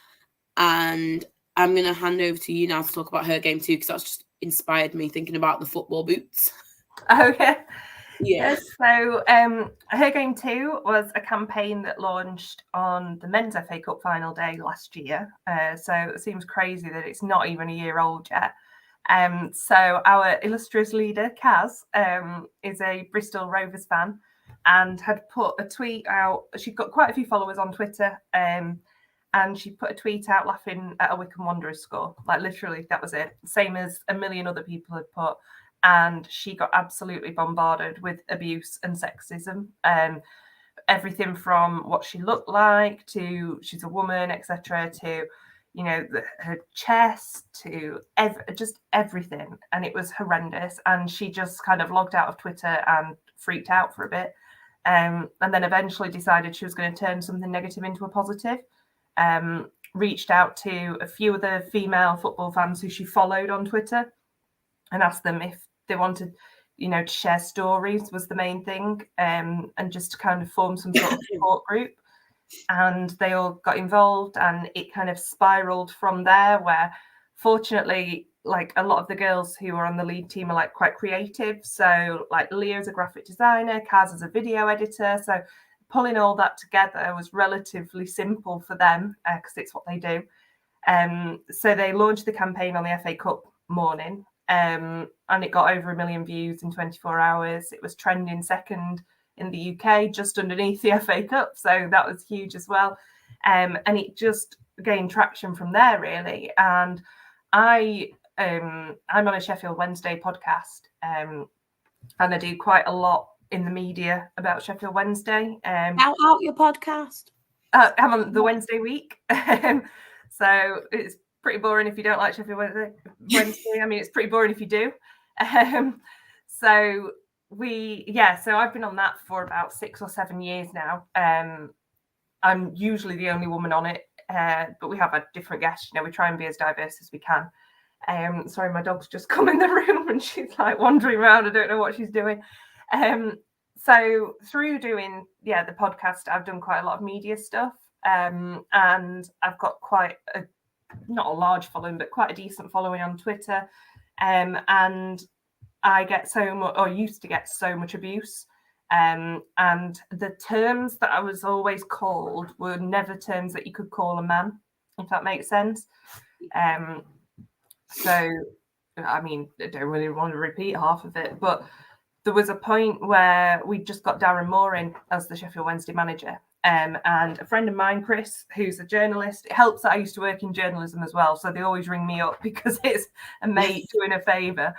And I'm going to hand over to you now to talk about HerGameToo because that's just inspired me thinking about the football boots. Okay. Yeah. So HerGameToo was a campaign that launched on the Men's FA Cup final day last year. So it seems crazy that it's not even a year old yet. So our illustrious leader, Kaz, is a Bristol Rovers fan and had put a tweet out. She's got quite a few followers on Twitter. And she put a tweet out laughing at a Wycombe Wanderers score. Like literally, that was it. Same as a million other people had put. And she got absolutely bombarded with abuse and sexism. Everything from what she looked like to she's a woman, etc., to her chest, to just everything. And it was horrendous. And she just kind of logged out of Twitter and freaked out for a bit. And then eventually decided she was going to turn something negative into a positive. Reached out to a few of the female football fans who she followed on Twitter and asked them if they wanted, to share stories was the main thing, and just to kind of form some sort of support group. And they all got involved and it kind of spiraled from there, where fortunately, like a lot of the girls who are on the lead team are like quite creative. So like Leah's a graphic designer, Kaz is a video editor. So pulling all that together was relatively simple for them because it's what they do. So they launched the campaign on the FA Cup morning, and it got over 1 million views in 24 hours. It was trending second in the UK, just underneath the FA Cup. So that was huge as well. And it just gained traction from there, really. And I'm on a Sheffield Wednesday podcast, and I do quite a lot in the media about Sheffield Wednesday. Out your podcast. I'm on the Wednesday week. So it's pretty boring if you don't like Sheffield Wednesday. I mean, it's pretty boring if you do. So I've been on that for about 6 or 7 years now. I'm usually the only woman on it, but we have a different guest. We try and be as diverse as we can. Sorry, my dog's just come in the room and she's like wandering around. I don't know what she's doing. So through doing the podcast, I've done quite a lot of media stuff, and I've got quite not a large following, but quite a decent following on Twitter, and I get so much, or used to get so much abuse, and the terms that I was always called were never terms that you could call a man, if that makes sense. So, I mean, I don't really want to repeat half of it, but there was a point where we just got Darren Moore in as the Sheffield Wednesday manager. And a friend of mine, Chris, who's a journalist, it helps that I used to work in journalism as well. So they always ring me up because it's a mate doing a favour.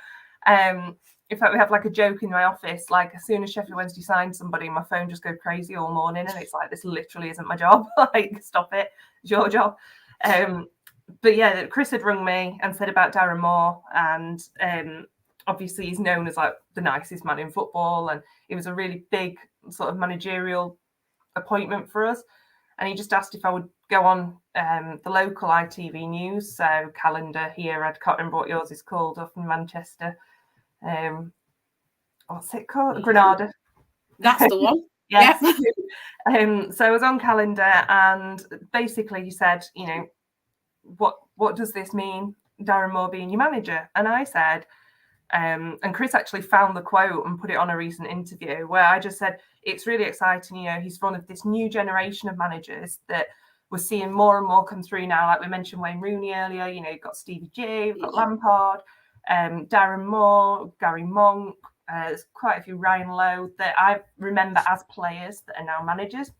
In fact, we have like a joke in my office, like as soon as Sheffield Wednesday signs somebody, my phone just goes crazy all morning. And it's like, this literally isn't my job. Like, stop it. It's your job. But yeah, Chris had rung me and said about Darren Moore, and obviously he's known as like the nicest man in football, and it was a really big sort of managerial appointment for us. And he just asked if I would go on the local ITV news, so Calendar here. I can't remember what yours is called, up in Manchester. What's it called? Granada. That's the one. Yes. Yep. So I was on Calendar, and basically he said, what does this mean, Darren Moore being your manager? And I said, And Chris actually found the quote and put it on a recent interview where I just said, it's really exciting. You know, he's one of this new generation of managers that we're seeing more and more come through now. Like we mentioned Wayne Rooney earlier, you know, you've got Stevie G, you've got Lampard, Darren Moore, Gary Monk, there's quite a few, Ryan Lowe, that I remember as players that are now managers.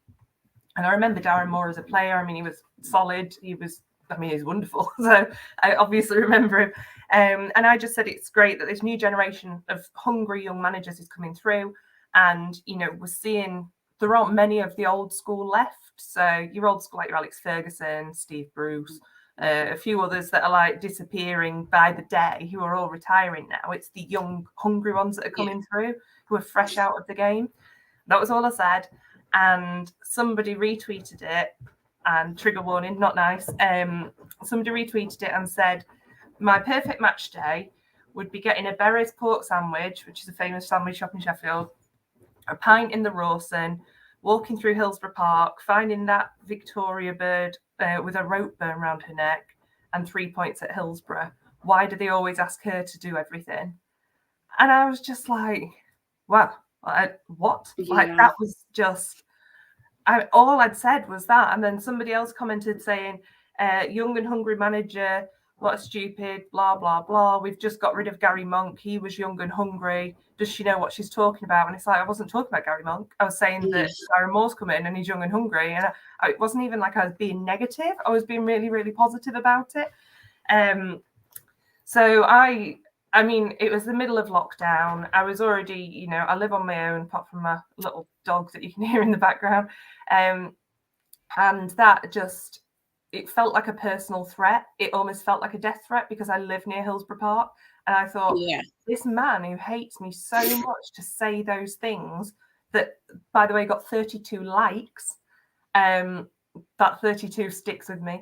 And I remember Darren Moore as a player. I mean, he was solid. He was wonderful. So I obviously remember him. And I just said it's great that this new generation of hungry young managers is coming through. And, you know, we're seeing there aren't many of the old school left. So your old school, like your Alex Ferguson, Steve Bruce, a few others that are like disappearing by the day, who are all retiring now. It's the young, hungry ones that are coming through, who are fresh out of the game. That was all I said. And somebody retweeted it, and trigger warning, not nice. Somebody retweeted it and said, my perfect match day would be getting a Berry's pork sandwich, which is a famous sandwich shop in Sheffield, a pint in the Rawson, walking through Hillsborough Park, finding that Victoria bird with a rope burn around her neck, and 3 points at Hillsborough. Why do they always ask her to do everything? And I was just like, wow, what? Yeah. Like, that was just, all I'd said was that. And then somebody else commented saying, young and hungry manager, what a stupid, blah, blah, blah. We've just got rid of Gary Monk. He was young and hungry. Does she know what she's talking about? And it's like, I wasn't talking about Gary Monk. I was saying that Darren Moore's come in and he's young and hungry. And it wasn't even like I was being negative. I was being really, really positive about it. So I mean, it was the middle of lockdown. I was already, you know, I live on my own, apart from my little dog that you can hear in the background. And that just, it felt like a personal threat. It almost felt like a death threat because I live near Hillsborough Park. And I thought, this man who hates me so much to say those things that, by the way, got 32 likes. That 32 sticks with me.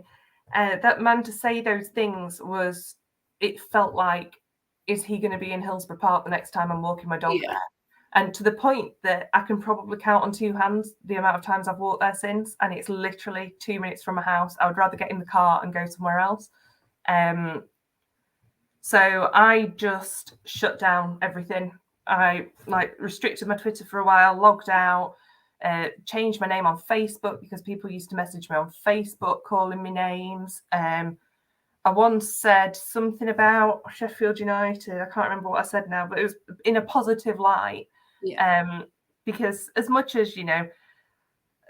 That man to say those things was, it felt like, is he going to be in Hillsborough Park the next time I'm walking my dog there? And to the point that I can probably count on two hands the amount of times I've walked there since, and it's literally 2 minutes from my house. I would rather get in the car and go somewhere else. So I just shut down everything. I restricted my Twitter for a while, logged out, changed my name on Facebook because people used to message me on Facebook calling me names. I once said something about Sheffield United. I can't remember what I said now, but it was in a positive light. Because as much as, you know,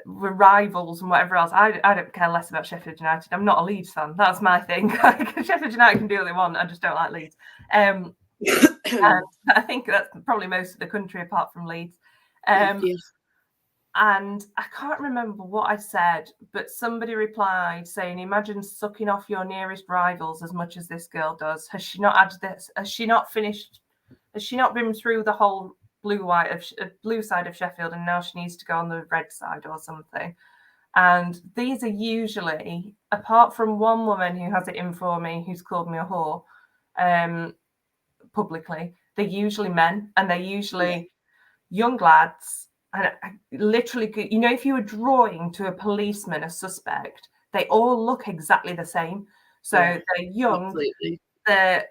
we're rivals and whatever else, I don't care less about Sheffield United. I'm not a Leeds fan. That's my thing. Sheffield United can do what they want. I just don't like Leeds. And I think that's probably most of the country apart from Leeds. And I can't remember what I said, but somebody replied saying, imagine sucking off your nearest rivals as much as this girl does. Has she not had this? Has she not finished? Has she not been through the whole blue side of Sheffield, and now she needs to go on the red side or something? And these are usually, apart from one woman who has it in for me, who's called me a whore publicly, they're usually men, and they're usually young lads. And I literally, you know, if you were drawing to a policeman a suspect, they all look exactly the same. So they're young, they're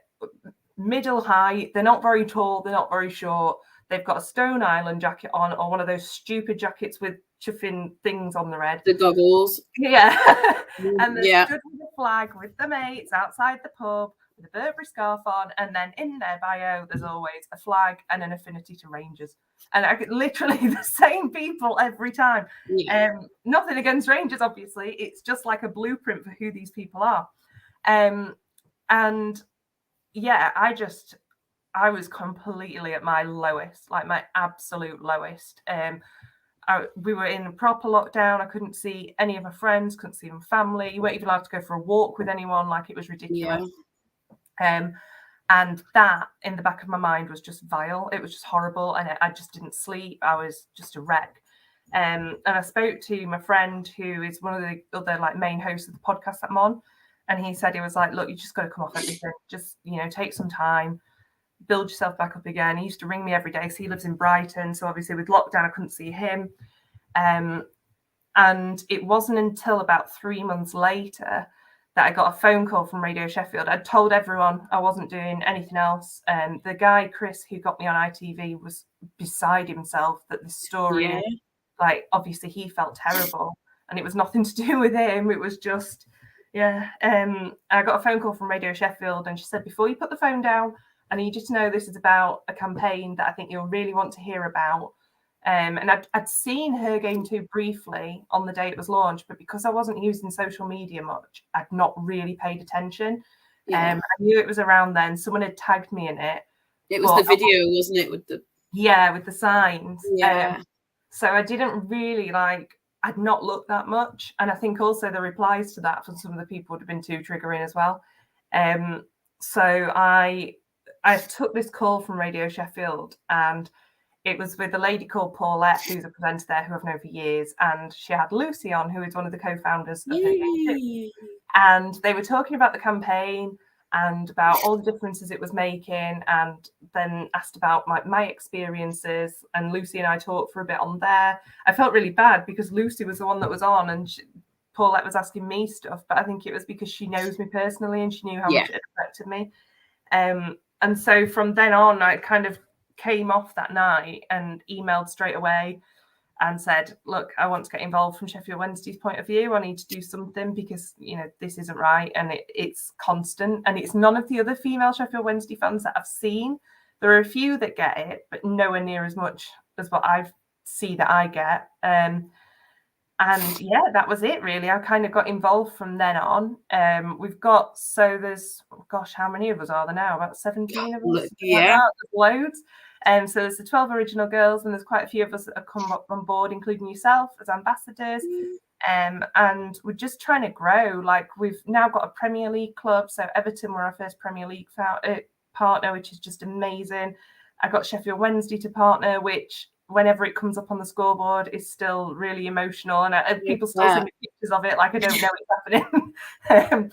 middle height, they're not very tall, they're not very short. They've got a Stone Island jacket on, or one of those stupid jackets with chuffing things on the red. The goggles. And they're stood with a flag with the mates outside the pub with a Burberry scarf on, and then in their bio there's always a flag and an affinity to Rangers. And I get literally the same people every time. Nothing against Rangers, obviously. It's just like a blueprint for who these people are. And yeah, I was completely at my lowest, like my absolute lowest. We were in a proper lockdown. I couldn't see any of my friends, couldn't see my family. You weren't even allowed to go for a walk with anyone. Like, it was ridiculous. And that in the back of my mind was just vile. It was just horrible. And I just didn't sleep. I was just a wreck. And I spoke to my friend who is one of the other like main hosts of the podcast that I'm on. And he said, he was like, look, you just got to come off everything. Just, you know, take some time, build yourself back up again. He used to ring me every day. So he lives in Brighton. So obviously with lockdown, I couldn't see him. And it wasn't until about 3 months later that I got a phone call from Radio Sheffield. I'd told everyone I wasn't doing anything else. The guy, Chris, who got me on ITV, was beside himself that this story, like, obviously he felt terrible, and it was nothing to do with him. It was just, I got a phone call from Radio Sheffield, and she said, before you put the phone down, I need you to know this is about a campaign that I think you'll really want to hear about. And I'd seen HerGameToo briefly on the day it was launched, but because I wasn't using social media much, I'd not really paid attention. I knew it was around then. Someone had tagged me in it. It was the video, wasn't it? With the signs. Yeah. So I didn't really I'd not looked that much. And I think also the replies to that from some of the people would have been too triggering as well. So I took this call from Radio Sheffield, and it was with a lady called Paulette, who's a presenter there who I've known for years, and she had Lucy on, who is one of the co-founders of HerGameToo. And they were talking about the campaign and about all the differences it was making, and then asked about my experiences. And Lucy and I talked for a bit on there. I felt really bad because Lucy was the one that was on, and Paulette was asking me stuff, but I think it was because she knows me personally and she knew how much it affected me. And so from then on, I kind of came off that night and emailed straight away and said, look, I want to get involved from Sheffield Wednesday's point of view. I need to do something because, this isn't right. And it's constant. And it's none of the other female Sheffield Wednesday fans that I've seen. There are a few that get it, but nowhere near as much as what I see that I get. And yeah, that was it really. I kind of got involved from then on. There's, how many of us are there now? About 17 of us? Yeah. There's loads. So there's the 12 original girls, and there's quite a few of us that have come up on board, including yourself as ambassadors. And we're just trying to grow. We've now got a Premier League club. So Everton were our first Premier League partner, which is just amazing. I got Sheffield Wednesday to partner, which whenever it comes up on the scoreboard is still really emotional, and people still send me pictures of it like I don't know it's happening.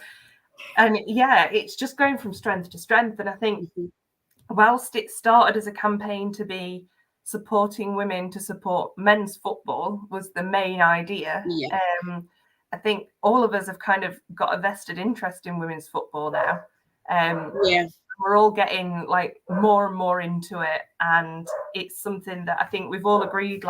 And yeah, it's just going from strength to strength. And I think whilst it started as a campaign to be supporting women to support men's football was the main idea, I think all of us have kind of got a vested interest in women's football now. We're all getting more and more into it, and it's something that I think we've all agreed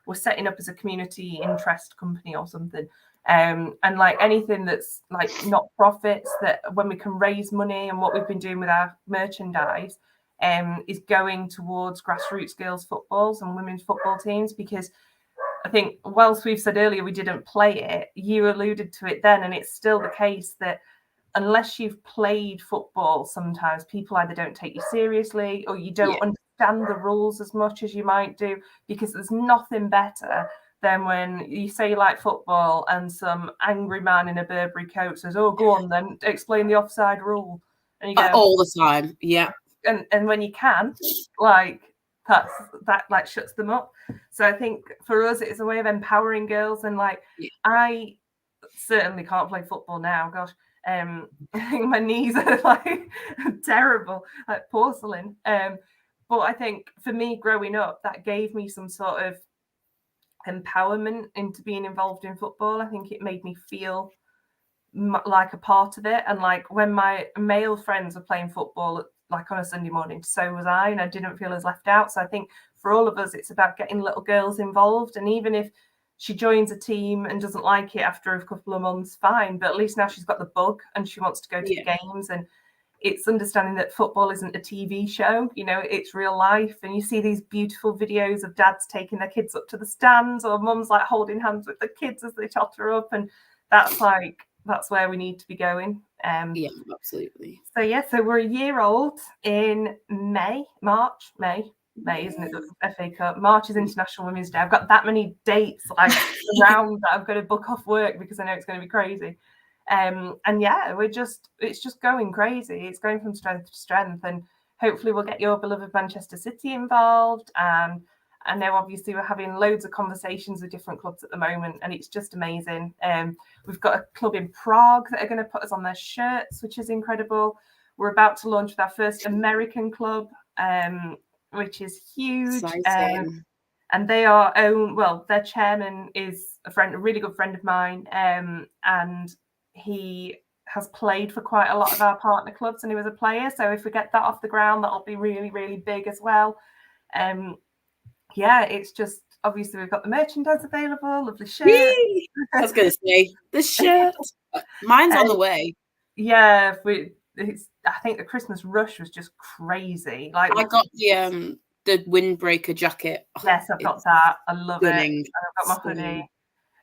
we're setting up as a community interest company or something, and anything that's not profits, that when we can raise money, and what we've been doing with our merchandise is going towards grassroots girls footballs and women's football teams. Because I think whilst we've said earlier we didn't play it, you alluded to it then, and it's still the case that unless you've played football, sometimes people either don't take you seriously or you don't understand the rules as much as you might do, because there's nothing better than when you say you like football and some angry man in a Burberry coat says, oh, go on then, explain the offside rule. And you go, all the time. Yeah. And when you can, that shuts them up. So I think for us, it's a way of empowering girls. And I certainly can't play football now. Gosh. My knees are terrible, like porcelain. But I think for me growing up, that gave me some sort of empowerment into being involved in football. I think it made me feel like a part of it. And when my male friends were playing football on a Sunday morning, so was I, and I didn't feel as left out. So I think for all of us, it's about getting little girls involved. And even if she joins a team and doesn't like it after a couple of months, fine. But at least now she's got the bug and she wants to go to the games. And it's understanding that football isn't a TV show, it's real life. And you see these beautiful videos of dads taking their kids up to the stands, or mums holding hands with the kids as they totter up. And that's where we need to be going. Yeah, absolutely. So we're a year old in March, isn't it? The FA Cup. March is International Women's Day. I've got that many dates around that I've got to book off work because I know it's going to be crazy. And yeah, it's just going crazy. It's going from strength to strength, and hopefully we'll get your beloved Manchester City involved. And I know obviously we're having loads of conversations with different clubs at the moment, and it's just amazing. We've got a club in Prague that are going to put us on their shirts, which is incredible. We're about to launch with our first American club, which is huge. And they are their chairman is a really good friend of mine, and he has played for quite a lot of our partner clubs, and he was a player. So if we get that off the ground, that'll be really, really big as well. Yeah, it's just obviously we've got the merchandise available, lovely shirt. I was going to say the shirt. Mine's on the way. Yeah, I think the Christmas rush was just crazy. Like I got the windbreaker jacket. Yes, I've got that. I love it. And I've got my hoodie.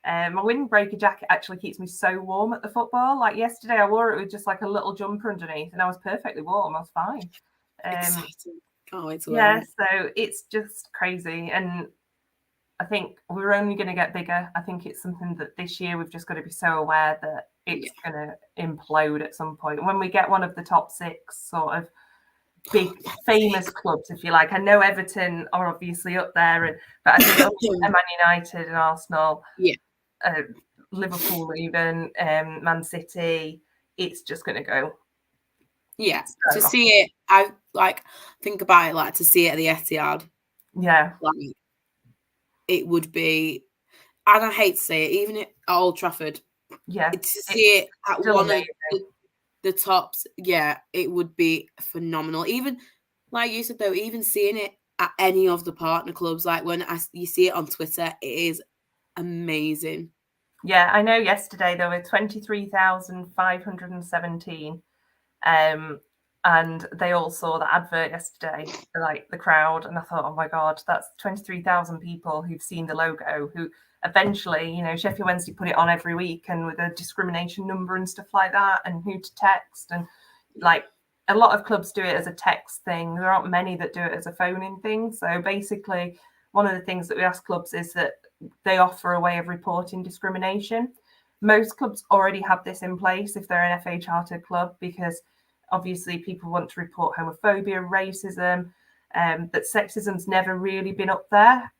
My windbreaker jacket actually keeps me so warm at the football. Like yesterday, I wore it with just like a little jumper underneath, and I was perfectly warm. I was fine. Exciting. Can't wait to wear it. So it's just crazy, and I think we're only going to get bigger. I think it's something that this year we've just got to be so aware that it's going to implode at some point. When we get one of the top 6 sort of big famous clubs, if you like. I know Everton are obviously up there, but I think Man United and Arsenal, Liverpool even, Man City, it's just going to go. Yeah, to see it, I think about it, like to see it at the Etihad. Yeah, like it would be, and I hate to say it, even at Old Trafford. Yeah, to see it at one of the tops, it would be phenomenal. Even like you said, though, even seeing it at any of the partner clubs, like when you see it on Twitter, it is amazing. Yeah, I know yesterday there were 23,517, and they all saw the advert yesterday, like the crowd, and I thought, oh my God, that's 23,000 people who've seen the logo, who eventually, Sheffield Wednesday put it on every week, and with a discrimination number and stuff like that, and who to text, and like a lot of clubs do it as a text thing. There aren't many that do it as a phone-in thing. So basically, one of the things that we ask clubs is that they offer a way of reporting discrimination. Most clubs already have this in place if they're an FA chartered club, because obviously people want to report homophobia, racism, but sexism's never really been up there,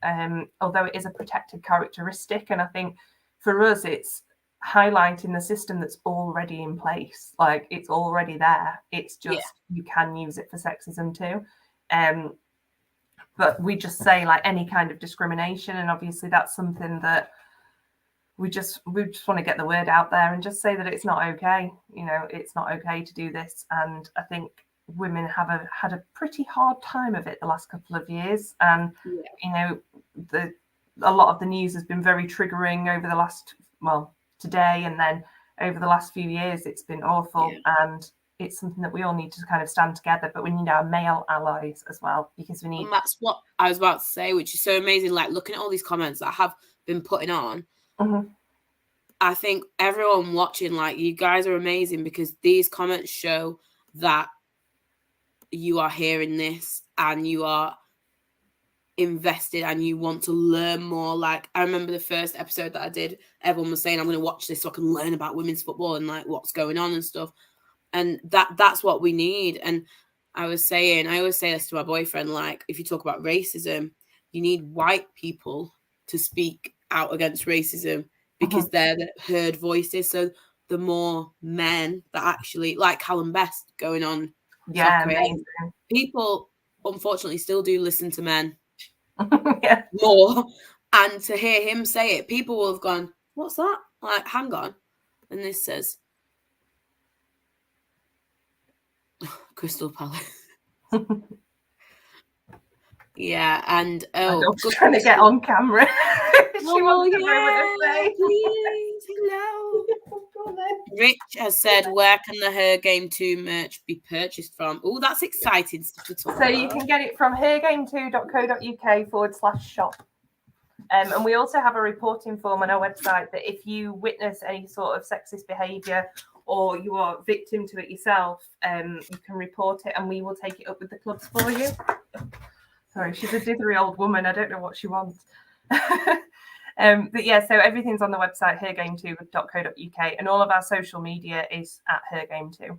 although it is a protected characteristic. And I think for us, it's highlighting the system that's already in place. Like it's already there. It's just you can use it for sexism too. But we just say like any kind of discrimination, and obviously that's something that we just want to get the word out there and just say that it's not okay. It's not okay to do this. And I think women have had a pretty hard time of it the last couple of years. And a lot of the news has been very triggering over the last, today, and then over the last few years, it's been awful. And it's something that we all need to kind of stand together, but we need our male allies as well, because we need. And that's what I was about to say, which is so amazing. Like looking at all these comments that I have been putting on, I think everyone watching, like, you guys are amazing, because these comments show that you are hearing this and you are invested and you want to learn more. Like I remember the first episode that I did, everyone was saying, I'm going to watch this so I can learn about women's football and like what's going on and stuff. And that's what we need. And I always say this to my boyfriend, like if you talk about racism, you need white people to speak out against racism, because they're the heard voices. So the more men that actually, like Callum Best going on, people unfortunately still do listen to men more. And to hear him say it, people will have gone, what's that? Like, hang on. And this says Crystal Palace. And just trying to get on camera. She wants to know what to say. Please, hello. Rich has said, where can the HerGameToo merch be purchased from? Oh, that's exciting stuff to talk about. You can get it from hergametoo.co.uk/shop. And we also have a reporting form on our website that if you witness any sort of sexist behaviour or you are victim to it yourself, you can report it and we will take it up with the clubs for you. Sorry, she's a dithery old woman. I don't know what she wants. But so everything's on the website, hergametoo.co.uk, and all of our social media is at hergametoo.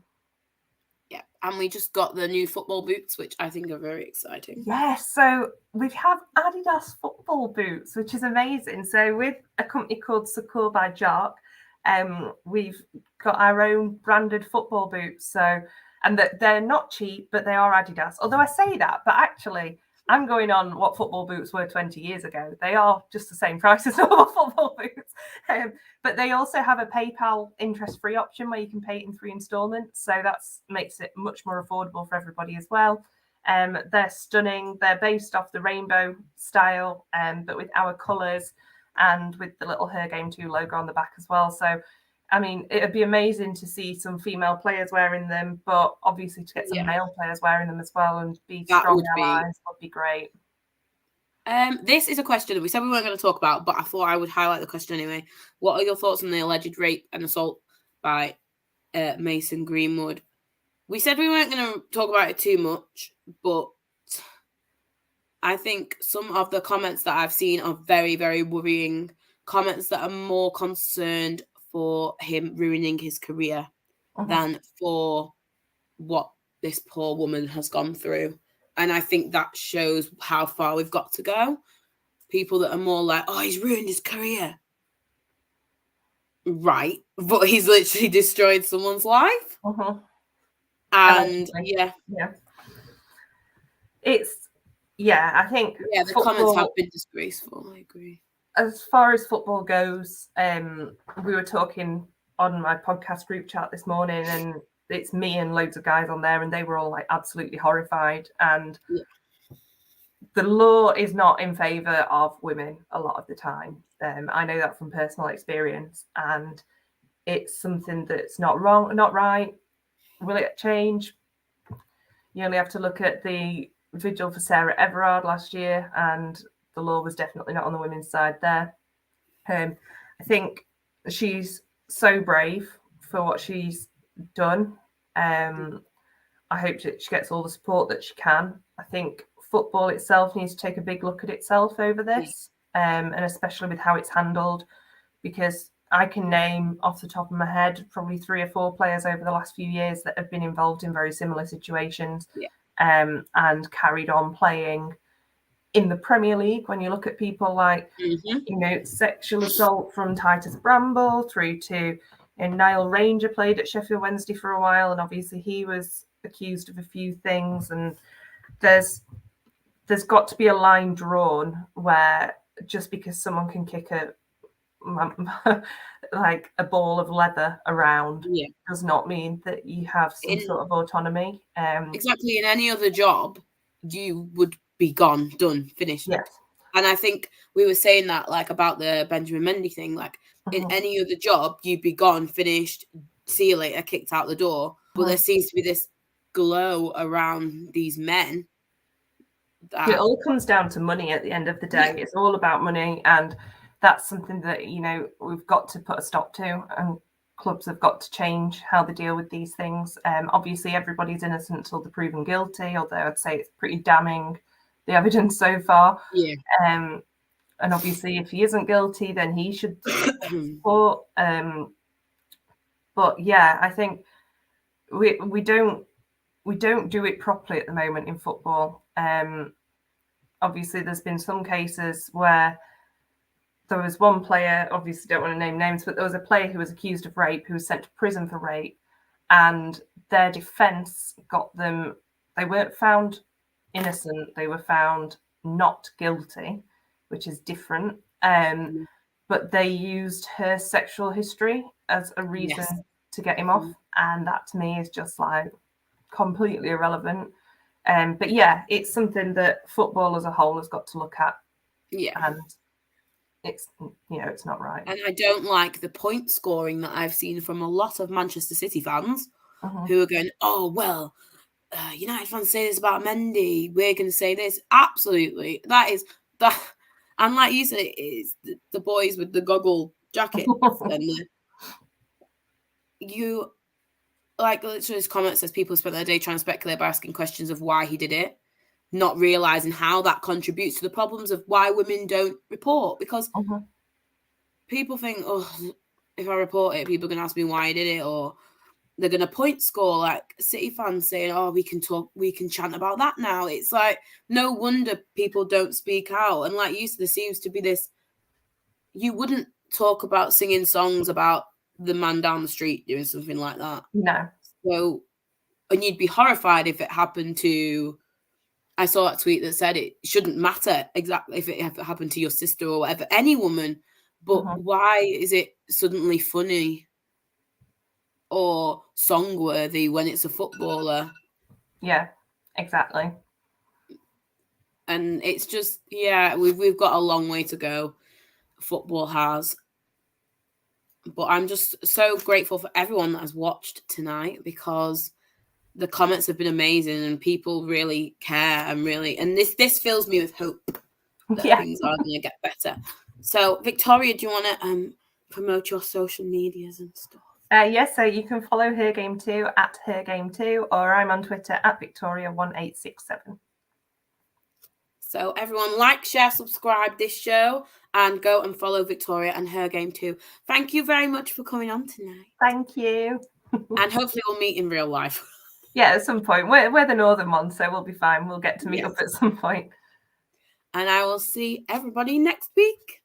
Yeah, and we just got the new football boots, which I think are very exciting. Yes, so we have Adidas football boots, which is amazing. So with a company called Secure by Jock, we've got our own branded football boots. So, and that they're not cheap, but they are Adidas. Although I say that, but actually I'm going on what football boots were 20 years ago. They are just the same price as normal football boots. But they also have a PayPal interest-free option where you can pay it in 3 installments. So that makes it much more affordable for everybody as well. They're stunning. They're based off the rainbow style, but with our colours and with the little HerGameToo logo on the back as well. So, I mean, it'd be amazing to see some female players wearing them, but obviously to get some male players wearing them as well and be strong allies would be great. This is a question that we said we weren't going to talk about, but I thought I would highlight the question anyway. What are your thoughts on the alleged rape and assault by Mason Greenwood? We said we weren't going to talk about it too much, but I think some of the comments that I've seen are very, very worrying comments that are more concerned for him ruining his career than for what this poor woman has gone through. And I think that shows how far we've got to go. People that are more like, oh, he's ruined his career. Right. But he's literally destroyed someone's life. And I think the comments have been disgraceful. I agree. As far as football goes, we were talking on my podcast group chat this morning, and it's me and loads of guys on there, and they were all like absolutely horrified. And the law is not in favour of women a lot of the time. I know that from personal experience, and it's something that's not wrong, not right. Will it change? You only have to look at the vigil for Sarah Everard last year, and the law was definitely not on the women's side there. I think she's so brave for what she's done. I hope that she gets all the support that she can. I think football itself needs to take a big look at itself over this, and especially with how it's handled, because I can name off the top of my head probably 3 or 4 players over the last few years that have been involved in very similar situations and carried on playing in the Premier League. When you look at people like, sexual assault from Titus Bramble through to Niall Ranger played at Sheffield Wednesday for a while, and obviously he was accused of a few things. And there's got to be a line drawn where just because someone can kick like a ball of leather around does not mean that you have some sort of autonomy. Exactly. In any other job, you would be gone, done, finished. Yes. And I think we were saying that like about the Benjamin Mendy thing, like in any other job, you'd be gone, finished, see you later, kicked out the door. But there seems to be this glow around these men. It all comes down to money at the end of the day. It's all about money, and that's something that, we've got to put a stop to, and clubs have got to change how they deal with these things. Obviously, everybody's innocent until they're proven guilty, although I'd say it's pretty damning, the evidence so far. And obviously, if he isn't guilty, then he should support. But I think we don't do it properly at the moment in football. Obviously, there's been some cases where there was one player, obviously don't want to name names, but there was a player who was accused of rape who was sent to prison for rape, and their defence got them, they weren't found innocent, they were found not guilty, which is different. But they used her sexual history as a reason to get him off, and that to me is just like completely irrelevant. But it's something that football as a whole has got to look at. And it's not right. And I don't like the point scoring that I've seen from a lot of Manchester City fans who are going, oh, well, United fans say this about Mendy, we're going to say this. Absolutely. That is that. And like you said, it's the boys with the goggle jackets. And literally this comment says people spent their day trying to speculate by asking questions of why he did it, not realizing how that contributes to the problems of why women don't report. Because people think, oh, if I report it, people are going to ask me why I did it, or they're going to point score. Like City fans saying, oh, we can chant about that now. It's like, no wonder people don't speak out. And like you said, there seems to be this, you wouldn't talk about singing songs about the man down the street doing something like that. No. So, and you'd be horrified if it happened to I saw that tweet that said it shouldn't matter exactly if it happened to your sister or whatever, any woman, but why is it suddenly funny or song-worthy when it's a footballer? Yeah, exactly. And it's just, we've got a long way to go. Football has. But I'm just so grateful for everyone that has watched tonight, because the comments have been amazing and people really care and this fills me with hope that things are going to get better. So, Victoria, do you want to promote your social medias and stuff? Yes, so you can follow HerGameToo at HerGameToo, or I'm on Twitter at Victoria1867. So everyone, like, share, subscribe this show, and go and follow Victoria and HerGameToo. Thank you very much for coming on tonight. Thank you. And hopefully we'll meet in real life. Yeah, at some point. We're the northern ones, so we'll be fine. We'll get to meet up at some point. And I will see everybody next week.